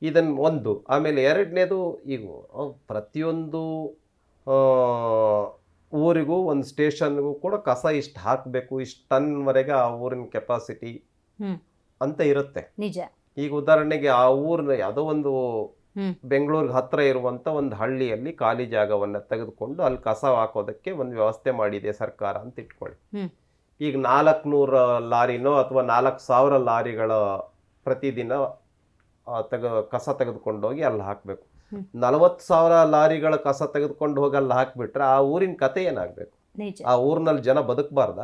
ಇದನ್ನ ಒಂದು. ಆಮೇಲೆ ಎರಡನೇದು, ಈಗ ಪ್ರತಿಯೊಂದು ಊರಿಗೂ ಒಂದು ಸ್ಟೇಷನ್ಗೂ ಕೂಡ ಕಸ ಇಷ್ಟು ಹಾಕಬೇಕು, ಇಷ್ಟು ಟನ್ವರೆಗೆ ಆ ಊರಿನ ಕೆಪಾಸಿಟಿ ಅಂತ ಇರುತ್ತೆ. ನಿಜ. ಈಗ ಉದಾಹರಣೆಗೆ ಆ ಊರಿನ ಯಾವುದೋ ಒಂದು ಬೆಂಗಳೂರಿಗೆ ಹತ್ರ ಇರುವಂತ ಒಂದು ಹಳ್ಳಿಯಲ್ಲಿ ಖಾಲಿ ಜಾಗವನ್ನ ತೆಗೆದುಕೊಂಡು ಅಲ್ಲಿ ಕಸ ಹಾಕೋದಕ್ಕೆ ಒಂದು ವ್ಯವಸ್ಥೆ ಮಾಡಿದೆ ಸರ್ಕಾರ ಅಂತ ಇಟ್ಕೊಳ್ಳಿ. ಈಗ 400 ಲಾರಿನೋ ಅಥವಾ 4,000 ಲಾರಿಗಳ ಪ್ರತಿದಿನ ಕಸ ತೆಗೆದುಕೊಂಡು ಹೋಗಿ ಅಲ್ಲಿ ಹಾಕಬೇಕು. 40,000 ಲಾರಿಗಳ ಕಸ ತೆಗೆದುಕೊಂಡು ಹೋಗಿ ಅಲ್ಲಿ ಹಾಕ್ಬಿಟ್ರೆ ಆ ಊರಿನ ಕತೆ ಏನಾಗ್ಬೇಕು? ಆ ಊರಿನಲ್ಲಿ ಜನ ಬದುಕಬಾರ್ದ?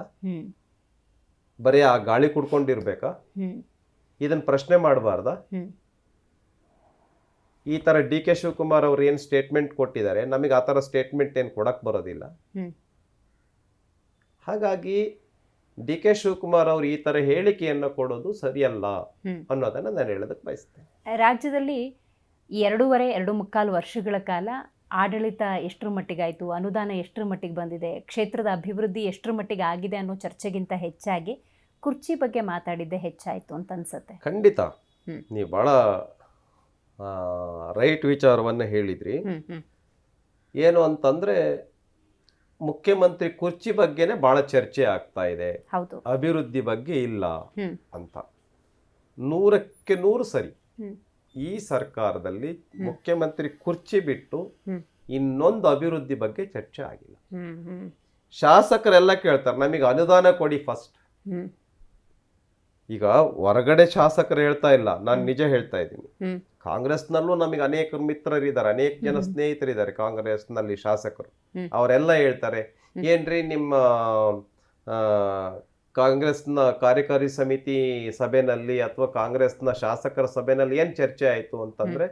ಬರೀ ಆ ಗಾಳಿ ಕುಡ್ಕೊಂಡಿರ್ಬೇಕಾ? ಇದನ್ನ ಪ್ರಶ್ನೆ ಮಾಡಬಾರ್ದ? ಈ ತರ DK ಶಿವಕುಮಾರ್ ಅವ್ರು ಏನ್ ಸ್ಟೇಟ್ಮೆಂಟ್ ಕೊಟ್ಟಿದ್ದಾರೆ, ನಮಗೆ ಆ ತರ ಸ್ಟೇಟ್ಮೆಂಟ್ ಏನ್ ಕೊಡಕ್ ಬರೋದಿಲ್ಲ. ಹಾಗಾಗಿ DK ಶಿವಕುಮಾರ್ ಅವರು ಈ ತರ ಹೇಳಿಕೆಯನ್ನು ಕೊಡೋದು ಸರಿಯಲ್ಲ ಅನ್ನೋದನ್ನ ನಾನು ಹೇಳೋದಕ್ಕೆ ಬಯಸ್ತೇನೆ. ರಾಜ್ಯದಲ್ಲಿ 2.5 ವರ್ಷಗಳ ಕಾಲ ಆಡಳಿತ ಎಷ್ಟರ ಮಟ್ಟಿಗಾಯಿತು, ಅನುದಾನ ಎಷ್ಟರ ಮಟ್ಟಿಗೆ ಬಂದಿದೆ, ಕ್ಷೇತ್ರದ ಅಭಿವೃದ್ಧಿ ಎಷ್ಟರ ಮಟ್ಟಿಗೆ ಆಗಿದೆ ಅನ್ನೋ ಚರ್ಚೆಗಿಂತ ಹೆಚ್ಚಾಗಿ ಕುರ್ಚಿ ಬಗ್ಗೆ ಮಾತಾಡಿದ್ದೆ ಹೆಚ್ಚಾಯಿತು ಅಂತ ಅನ್ಸುತ್ತೆ. ಖಂಡಿತ ನೀವು ಬಹಳ ರೈಟ್ ವಿಚಾರವನ್ನ ಹೇಳಿದ್ರಿ. ಏನು ಅಂತಂದ್ರೆ ಮುಖ್ಯಮಂತ್ರಿ ಕುರ್ಚಿ ಬಗ್ಗೆನೆ ಬಹಳ ಚರ್ಚೆ ಆಗ್ತಾ ಇದೆ, ಅಭಿವೃದ್ಧಿ ಬಗ್ಗೆ ಇಲ್ಲ ಅಂತ. 100ಕ್ಕೆ 100 ಸರಿ. ಈ ಸರ್ಕಾರದಲ್ಲಿ ಮುಖ್ಯಮಂತ್ರಿ ಕುರ್ಚಿ ಬಿಟ್ಟು ಇನ್ನೊಂದು ಅಭಿವೃದ್ಧಿ ಬಗ್ಗೆ ಚರ್ಚೆ ಆಗಿಲ್ಲ. ಶಾಸಕರೆಲ್ಲ ಕೇಳ್ತಾರೆ ನಮಗೆ ಅನುದಾನ ಕೊಡಿ ಫಸ್ಟ್. ಈಗ ಹೊರಗಡೆ ಶಾಸಕರು ಹೇಳ್ತಾ ಇಲ್ಲ, ನಾನು ನಿಜ ಹೇಳ್ತಾ ಇದ್ದೀನಿ. ಕಾಂಗ್ರೆಸ್ನಲ್ಲೂ ನಮಗೆ ಅನೇಕ ಮಿತ್ರರಿದ್ದಾರೆ, ಅನೇಕ ಜನ ಸ್ನೇಹಿತರಿದ್ದಾರೆ ಕಾಂಗ್ರೆಸ್ನಲ್ಲಿ ಶಾಸಕರು. ಅವರೆಲ್ಲ ಹೇಳ್ತಾರೆ, ಏನ್ರಿ ನಿಮ್ಮ ಕಾಂಗ್ರೆಸ್ನ ಕಾರ್ಯಕಾರಿ ಸಮಿತಿ ಸಭೆನಲ್ಲಿ ಅಥವಾ ಕಾಂಗ್ರೆಸ್ನ ಶಾಸಕರ ಸಭೆನಲ್ಲಿ ಏನ್ ಚರ್ಚೆ ಆಯ್ತು ಅಂತಂದ್ರೆ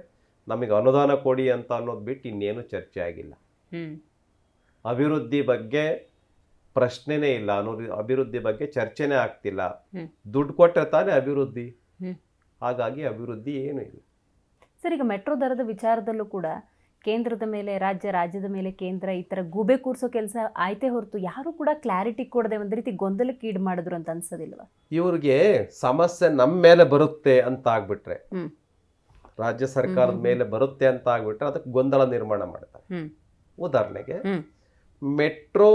ನಮಗೆ ಅನುದಾನ ಕೊಡಿ ಅಂತ ಅನ್ನೋದು ಬಿಟ್ಟು ಇನ್ನೇನು ಚರ್ಚೆ ಆಗಿಲ್ಲ. ಅಭಿವೃದ್ಧಿ ಬಗ್ಗೆ ಪ್ರಶ್ನೆನೇ ಇಲ್ಲ, ಅಭಿವೃದ್ಧಿ ಬಗ್ಗೆ ಚರ್ಚೆನೇ ಆಗ್ತಿಲ್ಲ. ದುಡ್ಡು ಕೊಟ್ಟರೆ ತಾನೇ ಅಭಿವೃದ್ಧಿ, ಹಾಗಾಗಿ ಅಭಿವೃದ್ಧಿ ಏನು ಇಲ್ಲ. ಸರ್, ಈಗ ಮೆಟ್ರೋ ದರದ ವಿಚಾರದಲ್ಲೂ ಕೂಡ ಕೇಂದ್ರದ ಮೇಲೆ ರಾಜ್ಯ, ರಾಜ್ಯದ ಮೇಲೆ ಕೇಂದ್ರ, ಈ ಥರ ಗೂಬೆ ಕೂರಿಸೋ ಕೆಲಸ ಆಯ್ತೇ ಹೊರತು ಯಾರು ಕೂಡ ಕ್ಲಾರಿಟಿ ಕೊಡದೆ ಒಂದು ರೀತಿ ಗೊಂದಲಕ್ಕೆ ಈಡು ಮಾಡಿದ್ರು ಅಂತ ಅನ್ಸೋದಿಲ್ವಾ? ಇವ್ರಿಗೆ ಸಮಸ್ಯೆ ನಮ್ಮ ಮೇಲೆ ಬರುತ್ತೆ ಅಂತ ಆಗ್ಬಿಟ್ರೆ, ರಾಜ್ಯ ಸರ್ಕಾರದ ಮೇಲೆ ಬರುತ್ತೆ ಅಂತ ಆಗ್ಬಿಟ್ರೆ ಅದಕ್ಕೆ ಗೊಂದಲ ನಿರ್ಮಾಣ ಮಾಡ್ತಾರೆ. ಉದಾಹರಣೆಗೆ ಮೆಟ್ರೋ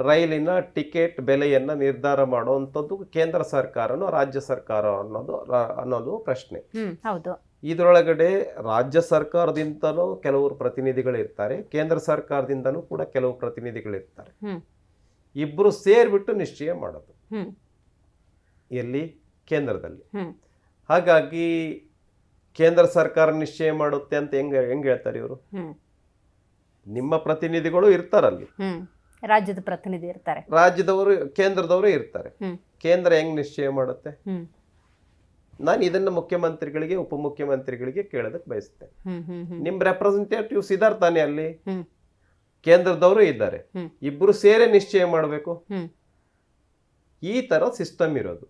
ರೈಲಿನ ಟಿಕೆಟ್ ಬೆಲೆಯನ್ನ ನಿರ್ಧಾರ ಮಾಡುವಂಥದ್ದು ಕೇಂದ್ರ ಸರ್ಕಾರನೋ ರಾಜ್ಯ ಸರ್ಕಾರ ಅನ್ನೋದು ಪ್ರಶ್ನೆ. ಹೌದು. ಇದರೊಳಗಡೆ ರಾಜ್ಯ ಸರ್ಕಾರದಿಂದನೂ ಕೆಲವರು ಪ್ರತಿನಿಧಿಗಳಿರ್ತಾರೆ, ಕೇಂದ್ರ ಸರ್ಕಾರದಿಂದನೂ ಕೂಡ ಕೆಲವು ಪ್ರತಿನಿಧಿಗಳಿರ್ತಾರೆ. ಇಬ್ರು ಸೇರ್ಬಿಟ್ಟು ನಿಶ್ಚಯ ಮಾಡೋದು ಎಲ್ಲಿ? ಕೇಂದ್ರದಲ್ಲಿ. ಹಾಗಾಗಿ ಕೇಂದ್ರ ಸರ್ಕಾರ ನಿಶ್ಚಯ ಮಾಡುತ್ತೆ ಅಂತ ಹೆಂಗ್ ಹೇಳ್ತಾರೆ ಇವರು? ನಿಮ್ಮ ಪ್ರತಿನಿಧಿಗಳು ಇರ್ತಾರಲ್ಲಿ, ರಾಜ್ಯದ ಪ್ರತಿನಿಧಿ ಇರ್ತಾರೆ, ರಾಜ್ಯದವರು ಕೇಂದ್ರದವರು ಇರ್ತಾರೆ. ಕೇಂದ್ರ ಹೆಂಗ್ ನಿಶ್ಚಯ ಮಾಡುತ್ತೆ? ನಾನು ಇದನ್ನ ಮುಖ್ಯಮಂತ್ರಿಗಳಿಗೆ ಉಪಮುಖ್ಯಮಂತ್ರಿಗಳಿಗೆ ಕೇಳೋದಕ್ಕೆ ಬಯಸುತ್ತೆ. ನಿಮ್ ರೆಪ್ರೆಸೆಂಟೇಟಿವ್ಸ್ ಇದಾರೆ ತಾನೇ ಅಲ್ಲಿ, ಕೇಂದ್ರದವರು ಇದ್ದಾರೆ, ಇಬ್ರು ಸೇರೆ ನಿಶ್ಚಯ ಮಾಡಬೇಕು. ಈ ತರ ಸಿಸ್ಟಮ್ ಇರೋದು.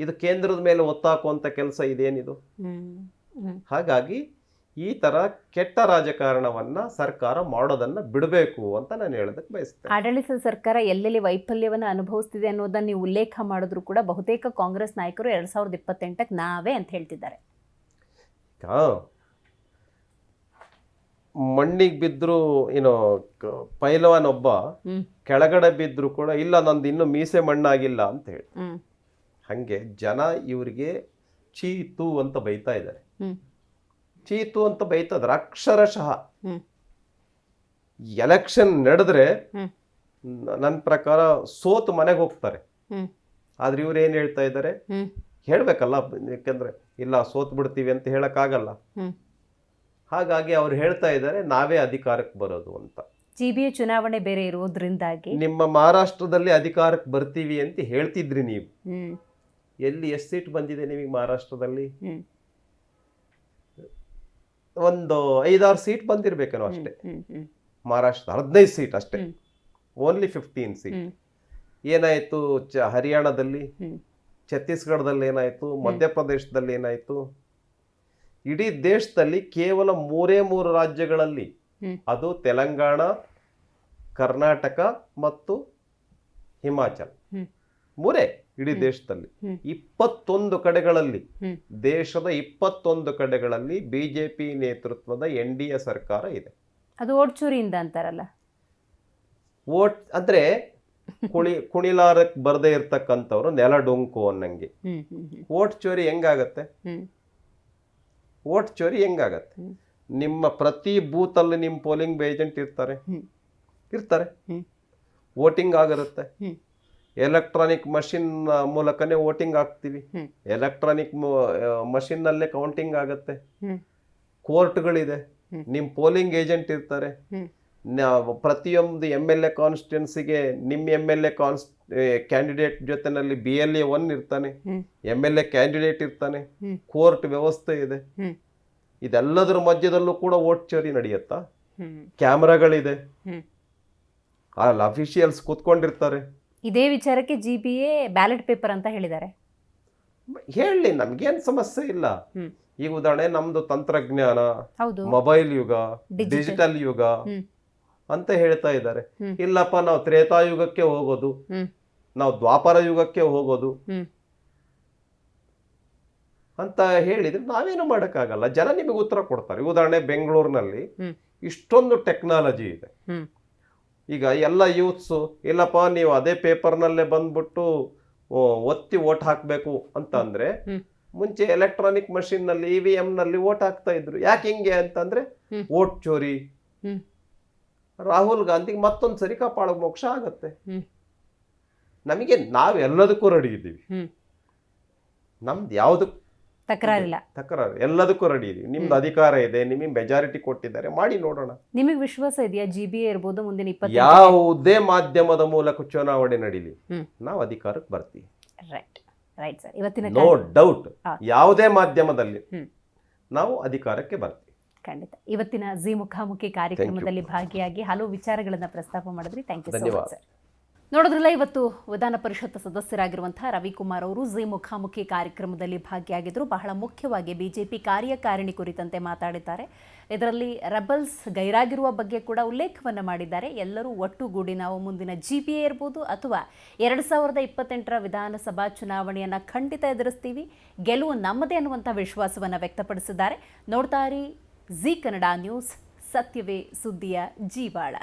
ಇದು ಕೇಂದ್ರದ ಮೇಲೆ ಒತ್ತಾಕುವಂತ ಕೆಲಸ ಇದೇನಿದು? ಹಾಗಾಗಿ ಈ ತರ ಕೆಟ್ಟ ರಾಜಕಾರಣವನ್ನ ಸರ್ಕಾರ ಮಾಡೋದನ್ನ ಬಿಡಬೇಕು ಅಂತ ನಾನು ಹೇಳೋದಕ್ಕೆ ಬಯಸ್ತೇನೆ. ಆಡಳಿತ ಸರ್ಕಾರ ಎಲ್ಲೆಲ್ಲಿ ವೈಫಲ್ಯವನ್ನು ಅನುಭವಿಸ್ತಿದೆ ಅನ್ನೋದನ್ನ ನೀವು ಉಲ್ಲೇಖ ಮಾಡಿದ್ರು ಕೂಡ ಬಹುತೇಕ ಕಾಂಗ್ರೆಸ್ ನಾಯಕರು 2028ಕ್ಕೆ ನಾವೇ ಅಂತ ಹೇಳ್ತಿದ್ದಾರೆ. ಮಣ್ಣಿಗೆ ಬಿದ್ರು ಪೈಲವಾನ್ ಒಬ್ಬ ಕೆಳಗಡೆ ಬಿದ್ರು ಕೂಡ ಇಲ್ಲ ನಂದು ಇನ್ನು ಮೀಸೆ ಮಣ್ಣಾಗಿಲ್ಲ ಅಂತ ಹೇಳಿ, ಹಂಗೆ ಜನ ಇವರಿಗೆ ಚೀತು ಅಂತ ಬೈತಾ ಇದ್ದಾರೆ. ಚೀತು ಅಂತ ಬೈತಾ ಇದಾರೆ ಅಕ್ಷರಶಃ. ಎಲೆಕ್ಷನ್ ನಡೆದ್ರೆ ನನ್ನ ಪ್ರಕಾರ ಸೋತು ಮನೆಗೆ ಹೋಗ್ತಾರೆ. ಆದ್ರೆ ಇವ್ರು ಏನ್ ಹೇಳ್ತಾ ಇದ್ದಾರೆ? ಹೇಳ್ಬೇಕಲ್ಲ, ಯಾಕಂದ್ರೆ ಇಲ್ಲ ಸೋತ್ ಬಿಡ್ತೀವಿ ಅಂತ ಹೇಳಕ್ಕಾಗಲ್ಲ. ಹಾಗಾಗಿ ಅವ್ರು ಹೇಳ್ತಾ ಇದ್ದಾರೆ ನಾವೇ ಅಧಿಕಾರಕ್ಕೆ ಬರೋದು ಅಂತ. ಜಿಬಿಎ ಚುನಾವಣೆ ಬೇರೆ ಇರೋದ್ರಿಂದಾಗಿ ನಿಮ್ಮ ಮಹಾರಾಷ್ಟ್ರದಲ್ಲಿ ಅಧಿಕಾರಕ್ಕೆ ಬರ್ತೀವಿ ಅಂತ ಹೇಳ್ತಿದ್ರಿ ನೀವು. ಎಲ್ಲಿ ಎಷ್ಟು ಸೀಟ್ ಬಂದಿದೆ ನಿಮಗೆ ಮಹಾರಾಷ್ಟ್ರದಲ್ಲಿ? ಒಂದು 5-6 ಸೀಟ್ ಬಂದಿರ್ಬೇಕೇನೋ ಅಷ್ಟೇ. ಮಹಾರಾಷ್ಟ್ರ 15 ಸೀಟ್ ಅಷ್ಟೇ, ಓನ್ಲಿ 15 ಸೀಟ್. ಏನಾಯ್ತು ಹರಿಯಾಣದಲ್ಲಿ, ಛತ್ತೀಸ್ಗಢದಲ್ಲಿ ಏನಾಯ್ತು, ಮಧ್ಯಪ್ರದೇಶದಲ್ಲಿ ಏನಾಯ್ತು? ಇಡೀ ದೇಶದಲ್ಲಿ ಕೇವಲ 3 ರಾಜ್ಯಗಳಲ್ಲಿ, ಅದು ತೆಲಂಗಾಣ, ಕರ್ನಾಟಕ ಮತ್ತು ಹಿಮಾಚಲ್, 3 ಇಡೀ ದೇಶದಲ್ಲಿ 21 ಕಡೆಗಳಲ್ಲಿ, ದೇಶದ 21 ಕಡೆಗಳಲ್ಲಿ ಬಿಜೆಪಿ ನೇತೃತ್ವದ NDA ಸರ್ಕಾರ ಇದೆ. ಅದು ಓಟ್ ಚೋರಿಯಿಂದ ಅಂತಾರಲ್ಲ. ಓಟ್ ಅಂದ್ರೆ ಕುಣಿಲಾರಕ್ ಬರ್ದೇ ಇರ್ತಕ್ಕಂಥವ್ರು ನೆಲ ಡೊಂಕು ಅನ್ನಂಗೆ. ಓಟ್ ಚೋರಿ ಹೆಂಗಾಗತ್ತೆ? ಓಟ್ ಚೋರಿ ಹೆಂಗಾಗತ್ತೆ? ನಿಮ್ಮ ಪ್ರತಿ ಬೂತ್ ಅಲ್ಲಿ ನಿಮ್ ಪೋಲಿಂಗ್ ಏಜೆಂಟ್ ಇರ್ತಾರೆ, ವೋಟಿಂಗ್ ಆಗಿರುತ್ತೆ. ಎಲೆಕ್ಟ್ರಾನಿಕ್ ಮಷಿನ್ ಮೂಲಕನೇ ವೋಟಿಂಗ್ ಆಗ್ತೀವಿ, ಎಲೆಕ್ಟ್ರಾನಿಕ್ ಮಷಿನ್ ನಲ್ಲೇ ಕೌಂಟಿಂಗ್ ಆಗತ್ತೆ. ಕೋರ್ಟ್ಗಳಿದೆ, ನಿಮ್ ಪೋಲಿಂಗ್ ಏಜೆಂಟ್ ಇರ್ತಾರೆ. ಪ್ರತಿಯೊಂದು MLA ಕಾನ್ಸ್ಟಿಟ್ಯೂನ್ಸಿಗೆ ನಿಮ್ MLA ಕ್ಯಾಂಡಿಡೇಟ್ ಜೊತೆನಲ್ಲಿ BLA 1 ಇರ್ತಾನೆ, MLA ಕ್ಯಾಂಡಿಡೇಟ್ ಇರ್ತಾನೆ, ಕೋರ್ಟ್ ವ್ಯವಸ್ಥೆ ಇದೆ. ಇದೆಲ್ಲದರ ಮಧ್ಯದಲ್ಲೂ ಕೂಡ ವೋಟ್ ಚೋರಿ ನಡೆಯುತ್ತಾ? ಕ್ಯಾಮ್ರಾಗಳಿದೆ, ಅಲ್ಲಿ ಅಫಿಷಿಯಲ್ಸ್ ಕೂತ್ಕೊಂಡಿರ್ತಾರೆ. ಇದೇ ವಿಚಾರಕ್ಕೆ ಜಿಬಿಎ ಬ್ಯಾಲೆಟ್ ಪೇಪರ್ ಅಂತ ಹೇಳಿದ್ದಾರೆ. ಹೇಳಿ, ನಮ್ಗೇನ್ ಸಮಸ್ಯೆ ಇಲ್ಲ. ಈಗ ಉದಾಹರಣೆ ನಮ್ದು ತಂತ್ರಜ್ಞಾನ, ಮೊಬೈಲ್ ಯುಗ, ಡಿಜಿಟಲ್ ಯುಗ ಅಂತ ಹೇಳ್ತಾ ಇದ್ದಾರೆ. ಇಲ್ಲಪ್ಪ ನಾವು ತ್ರೇತಾಯುಗಕ್ಕೆ ಹೋಗೋದು, ನಾವು ದ್ವಾಪರ ಯುಗಕ್ಕೆ ಹೋಗೋದು ಅಂತ ಹೇಳಿದ್ರೆ ನಾವೇನು ಮಾಡಕ್ಕಾಗಲ್ಲ. ಜನ ನಿಮಗೆ ಉತ್ತರ ಕೊಡ್ತಾರೆ. ಉದಾಹರಣೆ ಬೆಂಗಳೂರಿನಲ್ಲಿ ಇಷ್ಟೊಂದು ಟೆಕ್ನಾಲಜಿ ಇದೆ. ಈಗ ಎಲ್ಲ ಯೂತ್ಸು ಇಲ್ಲಪ್ಪ ನೀವು ಅದೇ ಪೇಪರ್ನಲ್ಲೇ ಬಂದ್ಬಿಟ್ಟು ಒತ್ತಿ ಓಟ್ ಹಾಕ್ಬೇಕು ಅಂತ ಅಂದ್ರೆ, ಮುಂಚೆ ಎಲೆಕ್ಟ್ರಾನಿಕ್ ಮಷಿನ್ ನಲ್ಲಿ EVM ನಲ್ಲಿ ಓಟ್ ಹಾಕ್ತಾ ಇದ್ರು. ಯಾಕೆ ಹಿಂಗೆ ಅಂತಂದ್ರೆ ಓಟ್ ಚೋರಿ. ರಾಹುಲ್ ಗಾಂಧಿಗೆ ಮತ್ತೊಂದ್ಸರಿ ಕಪಾಳ ಮೋಕ್ಷ ಆಗತ್ತೆ. ನಮಗೆ ನಾವೆಲ್ಲದಕ್ಕೂ ರೆಡಿ ಇದ್ದೀವಿ, ನಮ್ದು ಯಾವ್ದಕ್ಕೂ ತಕರಾರಿಲ್ಲ, ಎಲ್ಲದಕ್ಕೂ ರೆಡಿ ಇದೀವಿ. ನಿಮ್ದು ಅಧಿಕಾರ ಇದೆ, ನಿಮಗೆ ಮೆಜಾರಿಟಿ ಕೊಟ್ಟಿದ್ದಾರೆ, ಮಾಡಿ ನೋಡೋಣ. ನಿಮಗೆ ವಿಶ್ವಾಸ ಇದೆಯಾ ಜಿಬಿಎ ಇರ್ಬೋದು ಮುಂದಿನ 20? ಯಾವುದೇ ಮಾಧ್ಯಮದ ಮೂಲಕ ಚುನಾವಣೆ ನಡೀಲಿ, ನಾವು ಅಧಿಕಾರಕ್ಕೆ ಬರ್ತೀವಿ. Right sir. ಇವತ್ತಿನ ನೋ ಡೌಟ್, ಯಾವುದೇ ಮಾಧ್ಯಮದಲ್ಲಿ ನಾವು ಅಧಿಕಾರಕ್ಕೆ ಬರ್ತೀವಿ. ಖಂಡಿತ. ಇವತ್ತಿನ ಜಿ ಮುಖಾಮುಖಿ ಕಾರ್ಯಕ್ರಮದಲ್ಲಿ ಭಾಗಿಯಾಗಿ ಹಲವು ವಿಚಾರಗಳನ್ನ ಪ್ರಸ್ತಾಪ ಮಾಡಿದ್ರಿ. Thank you so much sir. ನೋಡಿದ್ರಲ್ಲ, ಇವತ್ತು ವಿಧಾನ ಪರಿಷತ್ ಸದಸ್ಯರಾಗಿರುವಂತಹ ರವಿಕುಮಾರ್ ಅವರು ಜಿ ಮುಖಾಮುಖಿ ಕಾರ್ಯಕ್ರಮದಲ್ಲಿ ಭಾಗಿಯಾಗಿದ್ದರು. ಬಹಳ ಮುಖ್ಯವಾಗಿ ಬಿಜೆಪಿ ಕಾರ್ಯಕಾರಿಣಿ ಕುರಿತಂತೆ ಮಾತಾಡಿದ್ದಾರೆ. ಇದರಲ್ಲಿ ರೆಬಲ್ಸ್ ಗೈರಾಗಿರುವ ಬಗ್ಗೆ ಕೂಡ ಉಲ್ಲೇಖವನ್ನು ಮಾಡಿದ್ದಾರೆ. ಎಲ್ಲರೂ ಒಟ್ಟುಗೂಡಿ ನಾವು ಮುಂದಿನ ಜಿಬಿಎ ಇರ್ಬೋದು ಅಥವಾ 2028ರ ವಿಧಾನಸಭಾ ಚುನಾವಣೆಯನ್ನು ಖಂಡಿತ ಎದುರಿಸ್ತೀವಿ, ಗೆಲುವು ನಮ್ಮದೇ ಅನ್ನುವಂಥ ವಿಶ್ವಾಸವನ್ನು ವ್ಯಕ್ತಪಡಿಸಿದ್ದಾರೆ. ನೋಡ್ತಾ ಇರಿ ಜಿ ಕನ್ನಡ ನ್ಯೂಸ್, ಸತ್ಯವೇ ಸುದ್ದಿಯ ಜೀವಾಳ.